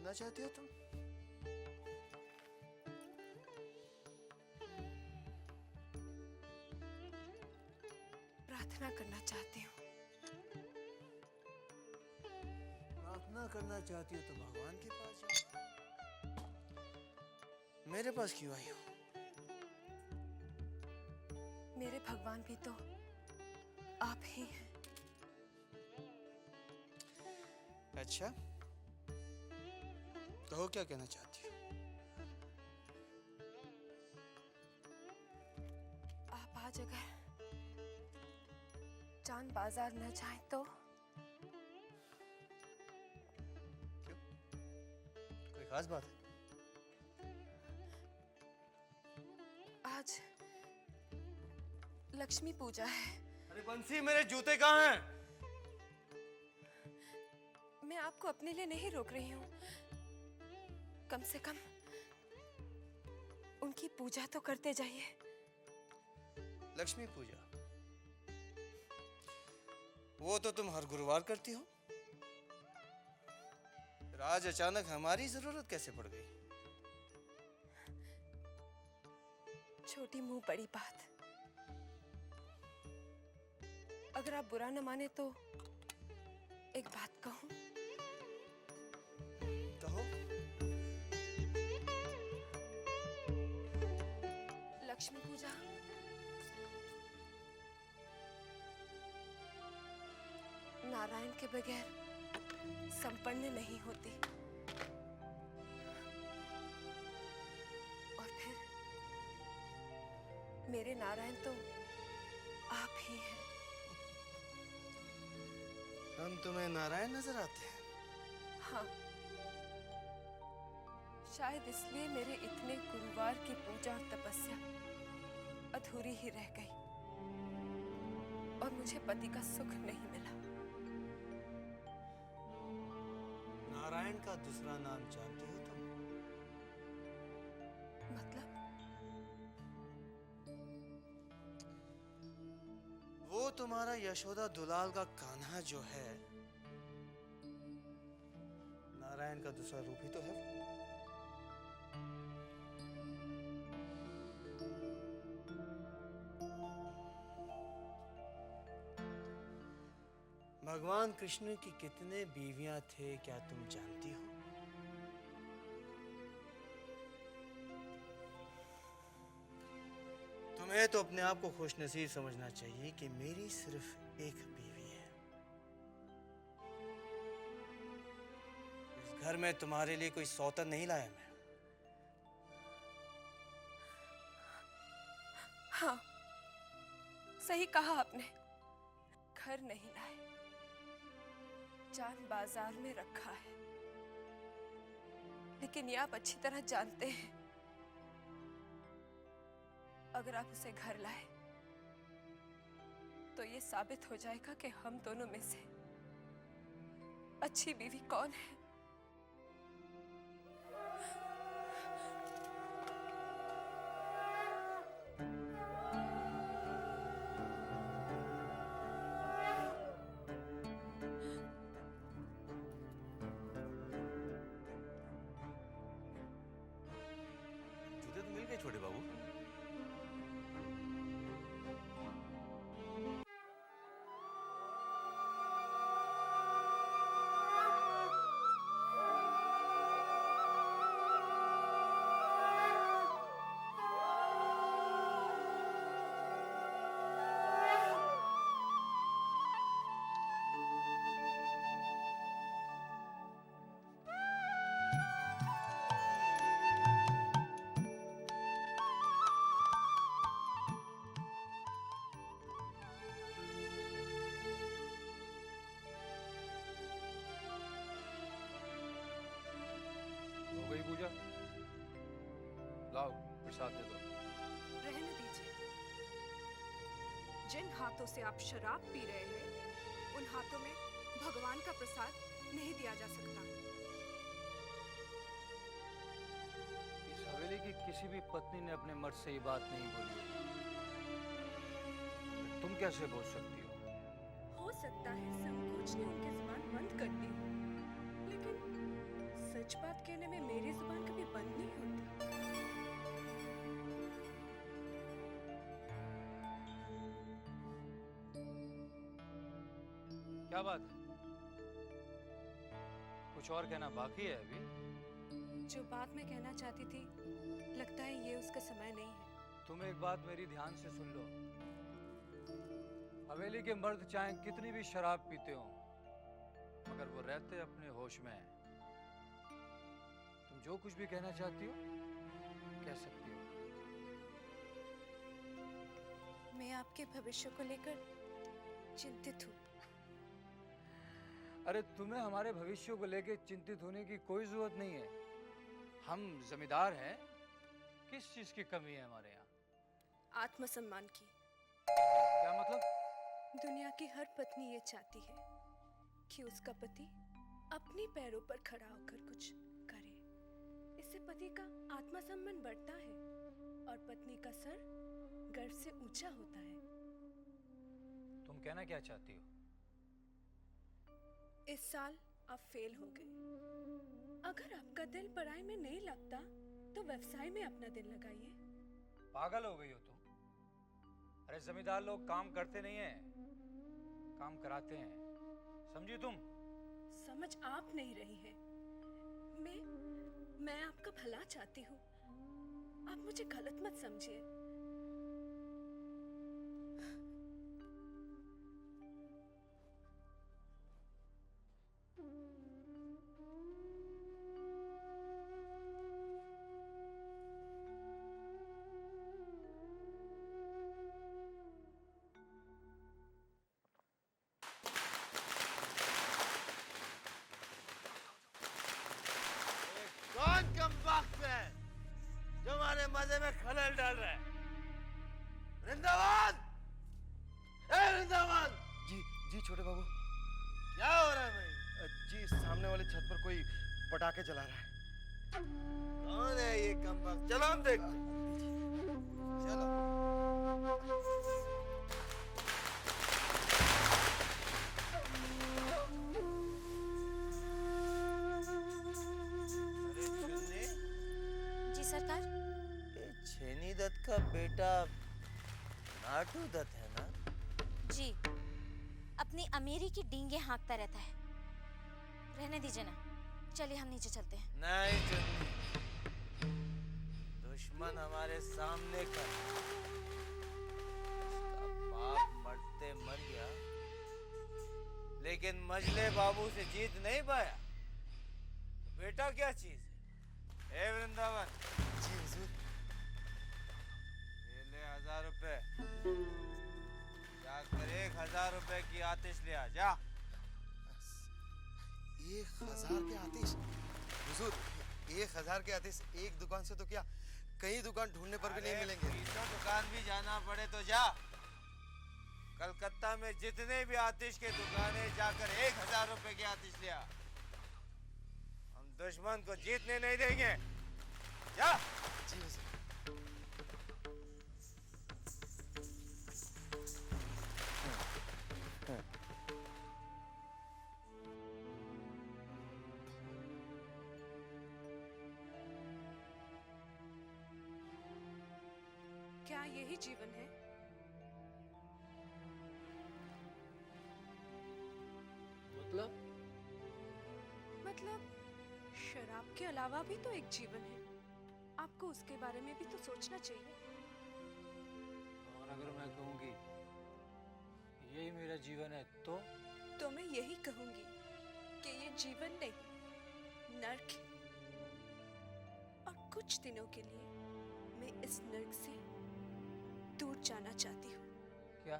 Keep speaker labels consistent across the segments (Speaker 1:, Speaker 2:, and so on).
Speaker 1: कहना चाहती हो तुम?
Speaker 2: प्रार्थना करना चाहती हूँ।
Speaker 1: प्रार्थना करना चाहती हो तो भगवान के पास जाओ। मेरे पास क्यों आई हो?
Speaker 2: मेरे भगवान भी तो आप ही हैं।
Speaker 1: अच्छा, कहो क्या कहना चाहती हो?
Speaker 2: आप आज अगर चांद बाजार न जाएं तो?
Speaker 1: क्यों? कोई खास बात है?
Speaker 2: आज लक्ष्मी पूजा है।
Speaker 1: अरे बंसी, मेरे जूते कहाँ हैं?
Speaker 2: मैं आपको अपने लिए नहीं रोक रही हूँ, कम से कम उनकी पूजा तो करते जाइए।
Speaker 1: लक्ष्मी पूजा? वो तो तुम हर गुरुवार करती हो। फिर आज अचानक हमारी जरूरत कैसे पड़ गई?
Speaker 2: छोटी मुंह बड़ी बात। अगर आप बुरा न माने तो एक बात कहूं?
Speaker 1: कहो।
Speaker 2: लक्ष्मी पूजा नारायण के बगैर संपन्न नहीं होती। और फिर मेरे नारायण तो आप ही हैं।
Speaker 1: हम तुम्हें नारायण नजर आते हैं?
Speaker 2: हाँ, शायद इसलिए मेरे इतने गुरुवार की पूजा और तपस्या अधूरी ही रह गई और मुझे पति का सुख नहीं मिला।
Speaker 1: नारायण का दूसरा नाम जानती हो तुम?
Speaker 2: मतलब?
Speaker 1: वो तुम्हारा यशोदा दुलाल का कान्हा जो है, नारायण का दूसरा रूप ही तो है। भगवान कृष्ण की कितने बीवियां थे क्या तुम जानती हो? तुम्हें तो अपने आप को खुशनसीब समझना चाहिए कि मेरी सिर्फ एक बीवी है। इस घर में तुम्हारे लिए कोई सौतन नहीं लाया मैं।
Speaker 2: हाँ, सही कहा आपने। घर नहीं लाए, चांद बाजार में रखा है। लेकिन ये आप अच्छी तरह जानते हैं, अगर आप उसे घर लाए तो ये साबित हो जाएगा कि हम दोनों में से अच्छी बीवी कौन है।
Speaker 3: जूते तो मिल गए छोटे बाबू।
Speaker 4: प्रसाद दे दो।
Speaker 2: रहने दीजिए। जिन हाथों से आप शराब पी रहे हैं, उन हाथों में भगवान का प्रसाद नहीं दिया जा सकता।
Speaker 4: इस हवेली की किसी भी पत्नी ने अपने मर्द से ये बात नहीं बोली होगी। तुम कैसे बोल सकती
Speaker 2: हो सकता है संकोच ने उनकी जुबान बंद कर दी, लेकिन सच बात कहने में मेरी जुबान कभी बंद नहीं होती।
Speaker 4: क्या बात है? कुछ और कहना बाकी है अभी?
Speaker 2: जो बात मैं कहना चाहती थी, लगता है ये उसका समय नहीं है।
Speaker 4: तुम एक बात मेरी ध्यान से सुन लो। हवेली के मर्द चाहे कितनी भी शराब पीते हो, मगर वो रहते अपने होश में हैं। तुम जो कुछ भी कहना चाहती हो कह सकती हो।
Speaker 2: मैं आपके भविष्य को लेकर चिंतित हूँ।
Speaker 4: अरे तुम्हें हमारे भविष्य को लेकर चिंतित होने की कोई जरूरत नहीं है। हम जमींदार हैं, किस चीज की कमी है हमारे यहाँ?
Speaker 2: आत्मसम्मान की।
Speaker 4: क्या मतलब?
Speaker 2: दुनिया की हर पत्नी ये चाहती है कि उसका पति अपने पैरों पर खड़ा होकर कुछ करे। इससे पति का आत्मसम्मान बढ़ता है और पत्नी का सर गर्व से ऊंचा होता है।
Speaker 4: तुम कहना क्या चाहती हो?
Speaker 2: इस साल आप फेल हो गए। अगर आपका दिल पढ़ाई में नहीं लगता तो व्यवसाय में अपना दिल लगाइए।
Speaker 4: पागल हो गई हो तुम? अरे जमींदार लोग काम करते नहीं हैं, काम कराते हैं। समझी तुम?
Speaker 2: समझ आप नहीं रही हैं। मैं आपका भला चाहती हूँ। आप मुझे गलत मत समझिए।
Speaker 1: कौन कम वक्त है जो हमारे मजे में खलल डाल रहा है? वृंदावन! ए वृंदावन!
Speaker 5: जी छोटे बाबू।
Speaker 1: क्या हो रहा है भाई?
Speaker 5: जी सामने वाले छत पर कोई पटाखे जला रहा है।
Speaker 1: कौन है ये कम वक्त? चलो हम देखते हैं। चलो। अरे चुन्नी,
Speaker 6: जी सरकार।
Speaker 1: ये छेनी दत्त का बेटा नाटू दत्त है ना?
Speaker 6: जी अपनी अमीरी की डींगे हाँकता रहता है। रहने दीजिए ना, चलिए हम नीचे चलते हैं।
Speaker 1: नहीं चुन्नी, दुश्मन हमारे सामने का। उसका बाप मरते मर गया, लेकिन मजले बाबू से जीत नहीं पाया। बेटा क्या चीज है? ए वृंदावन,
Speaker 5: जी हुजूर।
Speaker 1: ये ले 1000 रुपए। जाकर 1000 रुपए की आतिश ले आ जा।
Speaker 5: 1000 के आतिश? हुजूर 1000 के आतिश एक दुकान से तो क्या, कई दुकान ढूंढने पर भी नहीं मिलेंगे।
Speaker 1: तीसरा दुकान भी जाना पड़े तो जा। कलकत्ता में जितने भी आतिश के दुकानें, जाकर 1000 रुपए की आतिश ले आ। हम दुश्मन को जीतने नहीं देंगे। जा।
Speaker 5: जी हुजूर।
Speaker 2: क्या यही जीवन है? मतलब शराब के अलावा भी तो एक जीवन है। आपको उसके बारे में भी तो सोचना चाहिए।
Speaker 4: और अगर मैं कहूँगी यही मेरा जीवन है तो
Speaker 2: मैं यही कहूंगी कि ये जीवन नहीं, नर्क है। और कुछ दिनों के लिए मैं इस नर्क से दूर जाना चाहती हूँ।
Speaker 4: क्या?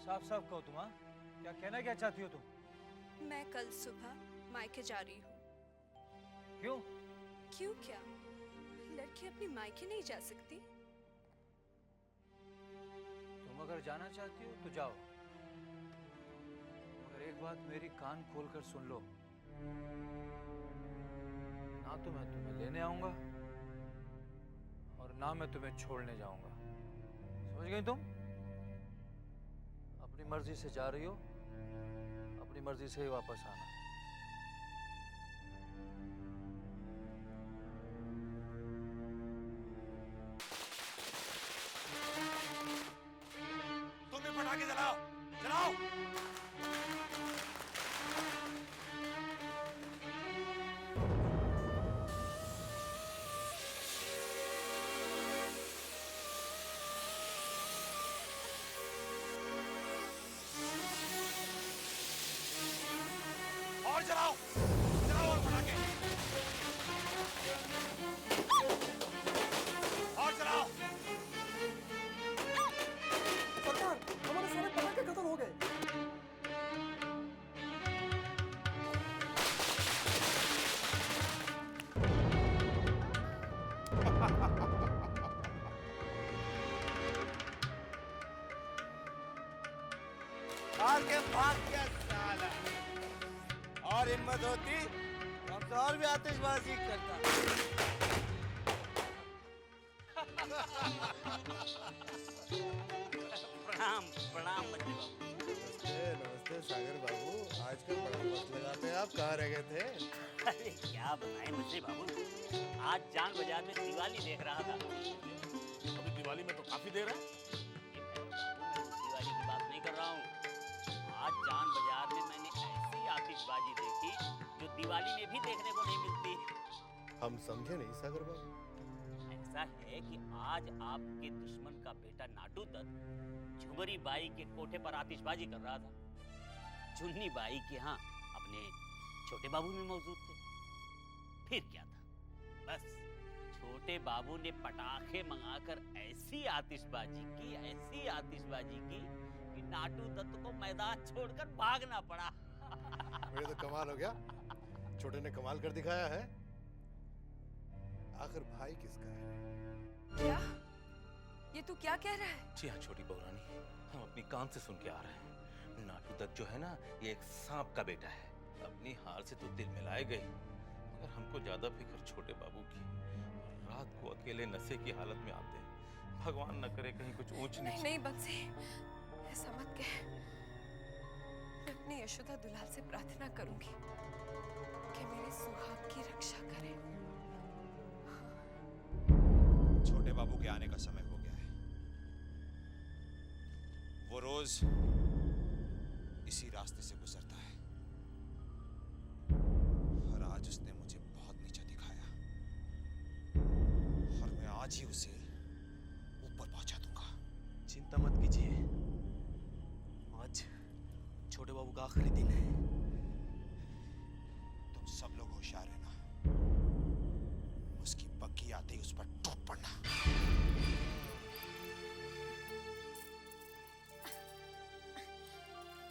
Speaker 4: साफ साफ कहो तुम। हाँ, क्या कहना क्या चाहती हो तुम?
Speaker 2: मैं कल सुबह मायके जा रही हूँ।
Speaker 4: क्यों?
Speaker 2: क्यों क्या? लड़की अपनी अपनी मायके नहीं जा सकती?
Speaker 4: तुम अगर जाना चाहती हो तो जाओ, मगर एक बात मेरी कान खोलकर सुन लो, ना तो मैं तुम्हें लेने आऊंगा और ना मैं तुम्हें छोड़ने जाऊंगा। समझ गई तुम? अपनी मर्जी से जा रही हो, अपनी मर्जी से ही वापस आना।
Speaker 1: तुम भी पटाखे जलाओ, जलाओ। और जलाओ, जलाओ और पटाखे, और जलाओ।
Speaker 7: सरकार, हमारे सारे पटाखे खत्म हो गए।
Speaker 1: आगे भाग गया साला। और हिम्मत होती तो हम तो और भी आतिशबाजी करता।
Speaker 8: प्रणाम प्रणाम मंत्री बाबू।
Speaker 5: नमस्ते नमस्ते सागर बाबू, आजकल बड़ा मस्त लगाते हैं आप। कहाँ रह गए थे?
Speaker 8: अरे क्या बताएं मंत्री बाबू, आज जान बाजार में दिवाली देख रहा था।
Speaker 3: अभी दिवाली में तो काफी देर है।
Speaker 8: दिवाली की बात नहीं कर रहा हूँ, आज जान बाजार में मैंने ऐसी आतिशबाजी देखी जो दिवाली में भी देखने को नहीं मिलती।
Speaker 5: हम समझे नहीं सागर बाबू।
Speaker 8: ऐसा है कि आज आपके दुश्मन का बेटा नाटू दत्त झुमरी बाई के कोठे पर आतिशबाजी कर रहा था। चुन्नी बाई के यहाँ अपने छोटे बाबू में मौजूद थे। फिर क्या था, बस छोटे बाबू ने पटाखे मंगाकर ऐसी आतिशबाजी की कि नाटू दत्त को मैदान छोड़कर भागना पड़ा।
Speaker 5: ये तो कमाल हो गया, छोटे ने कमाल कर दिखाया है। आखिर भाई किसका है?
Speaker 2: क्या? ये तू क्या कह रहा है?
Speaker 3: जी हाँ छोटी बहुरानी, हम अपनी कान से सुन के आ रहे हैं। नाटू दत्त जो है ना, ये एक सांप का बेटा है। अपनी हार से तो दिल मिलाए गई, मगर हमको ज्यादा फिक्र छोटे बाबू की। रात को अकेले नशे की हालत में आते हैं। भगवान न करे कहीं कुछ ऊंच
Speaker 2: नहीं
Speaker 3: नीच।
Speaker 2: नहीं बंसी, ऐसा मत कह। मैं अपनी यशोदा दुलाल से प्रार्थना करूंगी कि मेरे सुहाग की रक्षा करे।
Speaker 9: छोटे बाबू के आने का समय हो गया है। वो रोज इसी रास्ते से गुजरता है और आज उसने मुझे बहुत नीचा दिखाया और मैं आज ही उसे ऊपर पहुंचा दूंगा।
Speaker 10: चिंता मत कीजिए, आज छोटे बाबू का आखिरी दिन है।
Speaker 9: तुम सब लोग होशियार रहना, उसकी पक्की आते ही उस पर टूट पड़ना।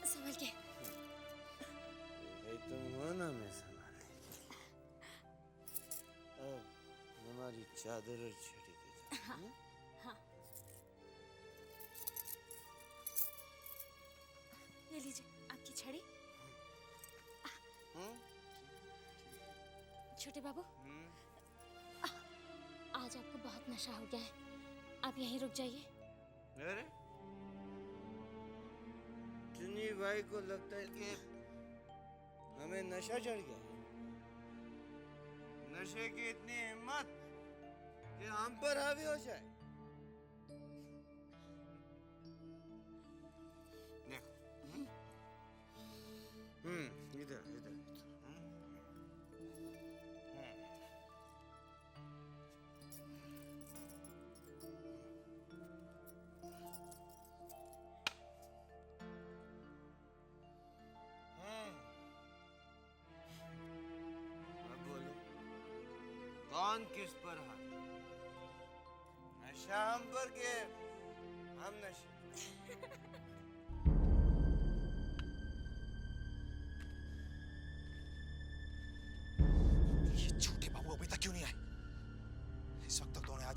Speaker 6: संभल के।
Speaker 1: भाई तुम हो ना, मैं संभाल। अब हमारी चादर और छड़ी दे दो।
Speaker 6: हाँ। ये लीजिए आपकी छड़ी। छोटे बाबू, आज आपको बहुत नशा हो गया है, आप यहीं रुक जाइए।
Speaker 1: अरे चुन्नी भाई को लगता है कि हमें नशा चढ़ गया है। नशे की इतनी हिम्मत कि हम पर हावी हो जाए। देखो, इधर इधर। अब बोलो, कौन किस पर हाथ? नशा हम पर के हम नशे?
Speaker 9: ये छोटे बाबू अभी तक क्यों नहीं आए? इस वक्त तक तो उन्हें आ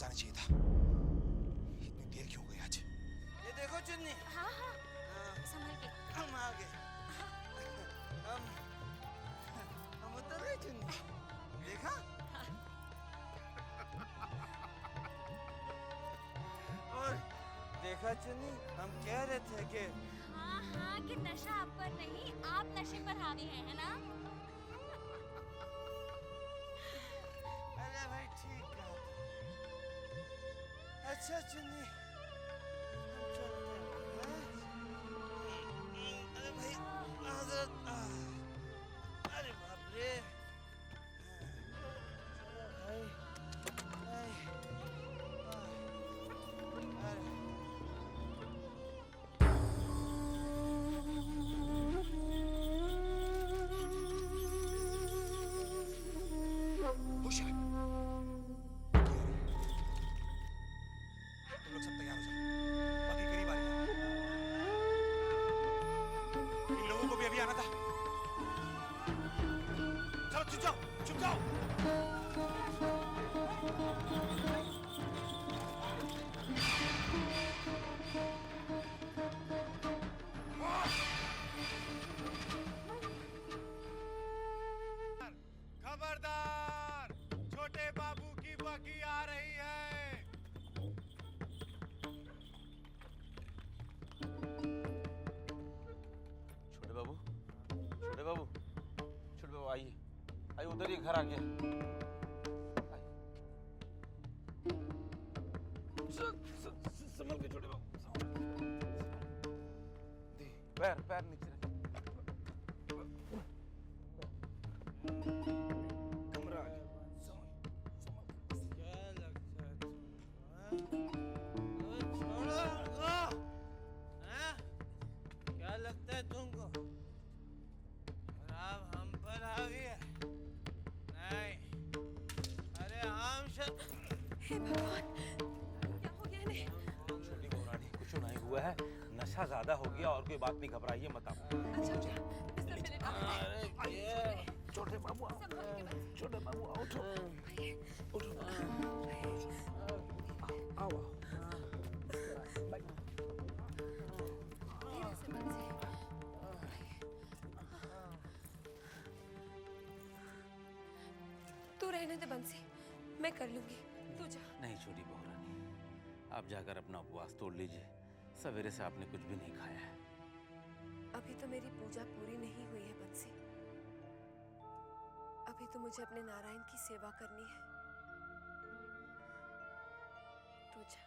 Speaker 1: देखा चुन्नी, हम कह रहे थे कि
Speaker 6: हाँ हाँ कि नशा आप पर नहीं, आप नशे पर हावी हैं, है ना?
Speaker 1: अरे भाई ठीक है। अच्छा चुन्नी, हम चलते हैं, हाँ? अरे भाई हजरत, अरे बाप रे, भाई, भाई, अरे
Speaker 10: होशियार। तुम लोग सब तैयार हो जाओ, बाकी करीब आ रही है। इन लोगों को भी अभी आना था। चलो चुप जाओ, चुप जाओ।
Speaker 1: खबरदार, छोटे बाबू की बगी आ रही है।
Speaker 3: छोटे बाबू, छोटे बाबू, छोटे बाबू आइए, आइए उधर ही घर आ गया। संभल के छोटे बाबू, पैर पैर नीचे रख। कमरा आ गया।
Speaker 1: क्या लगता है तुमको, हाँ? छोड़ो हमको, हाँ? क्या लगता है तुमको शराब हम पर हावी है? नहीं, अरे हम
Speaker 2: हे भगवान, क्या हो गया इन्हें?
Speaker 3: छोटी बहुरानी, कुछ नहीं हुआ है, नशा ज्यादा हो गया और कोई बात नहीं, घबराइए मत आप।
Speaker 2: अच्छा क्या? बिस्तर पे लेटा है।
Speaker 1: अरे ये
Speaker 3: छोटे बाबू आओ,
Speaker 2: संभाल के बच्चे।
Speaker 3: छोटे बाबू आओ, उठो, उठो, आओ, आओ।
Speaker 2: धीरे से बच्चे। तू रहने दे बंसी, मैं कर लूंगी, तू जा।
Speaker 3: नहीं छोटी बहुरानी, आप जाकर अपना उपवास तोड़ लीजिए, सवेरे से आपने कुछ भी नहीं खाया है।
Speaker 2: अभी तो मेरी पूजा पूरी नहीं हुई है बंसी, अभी तो मुझे अपने नारायण की सेवा करनी है। तू जा।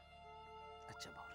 Speaker 3: अच्छा बाबू।